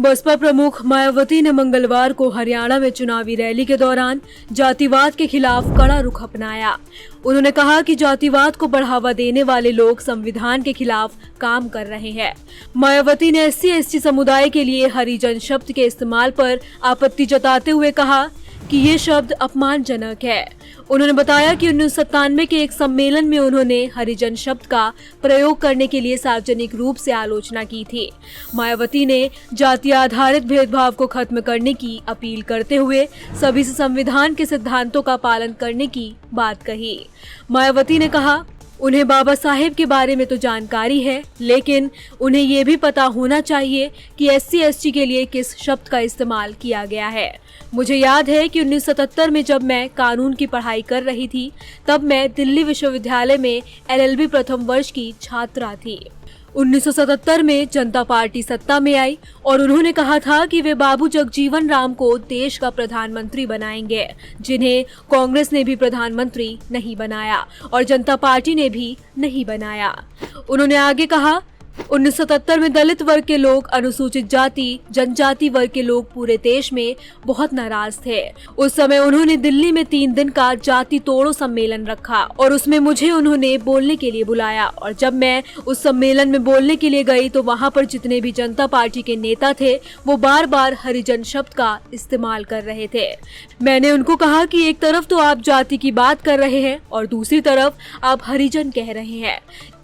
बसपा प्रमुख मायावती ने मंगलवार को हरियाणा में चुनावी रैली के दौरान जातिवाद के खिलाफ कड़ा रुख अपनाया। उन्होंने कहा कि जातिवाद को बढ़ावा देने वाले लोग संविधान के खिलाफ काम कर रहे हैं। मायावती ने SC/ST समुदाय के लिए हरिजन शब्द के इस्तेमाल पर आपत्ति जताते हुए कहा कि ये शब्द अपमानजनक है। उन्होंने बताया कि 1997 के एक सम्मेलन में उन्होंने हरिजन शब्द का प्रयोग करने के लिए सार्वजनिक रूप से आलोचना की थी। मायावती ने जाति आधारित भेदभाव को खत्म करने की अपील करते हुए सभी से संविधान के सिद्धांतों का पालन करने की बात कही। मायावती ने कहा, उन्हें बाबा साहेब के बारे में तो जानकारी है, लेकिन उन्हें ये भी पता होना चाहिए कि SC/ST के लिए किस शब्द का इस्तेमाल किया गया है। मुझे याद है कि 1977 में जब मैं कानून की पढ़ाई कर रही थी, तब मैं दिल्ली विश्वविद्यालय में LLB प्रथम वर्ष की छात्रा थी। 1977 में जनता पार्टी सत्ता में आई और उन्होंने कहा था कि वे बाबू जगजीवन राम को देश का प्रधानमंत्री बनाएंगे, जिन्हें कांग्रेस ने भी प्रधानमंत्री नहीं बनाया और जनता पार्टी ने भी नहीं बनाया। उन्होंने आगे कहा, 1977 में दलित वर्ग के लोग, अनुसूचित जाति, जनजाति वर्ग के लोग पूरे देश में बहुत नाराज थे। उस समय उन्होंने दिल्ली में 3 दिन का जाति तोड़ो सम्मेलन रखा और उसमें मुझे उन्होंने बोलने के लिए बुलाया और जब मैं उस सम्मेलन में बोलने के लिए गई तो वहां पर जितने भी जनता पार्टी के नेता थे वो बार बार हरिजन शब्द का इस्तेमाल कर रहे थे। मैंने उनको कहा कि एक तरफ तो आप जाति की बात कर रहे हैं और दूसरी तरफ आप हरिजन कह रहे हैं।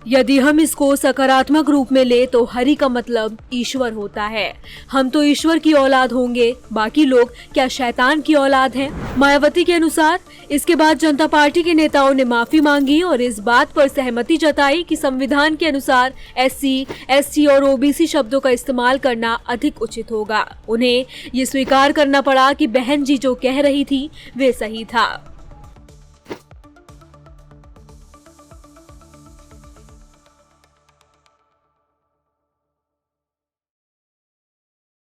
यदि हम इसको सकारात्मक रूप में ले तो हरि का मतलब ईश्वर होता है। हम तो ईश्वर की औलाद होंगे, बाकी लोग क्या शैतान की औलाद हैं? मायावती के अनुसार इसके बाद जनता पार्टी के नेताओं ने माफी मांगी और इस बात पर सहमति जताई कि संविधान के अनुसार SC/ST और OBC शब्दों का इस्तेमाल करना अधिक उचित होगा। उन्हें ये स्वीकार करना पड़ा कि बहन जी जो कह रही थी वे सही था।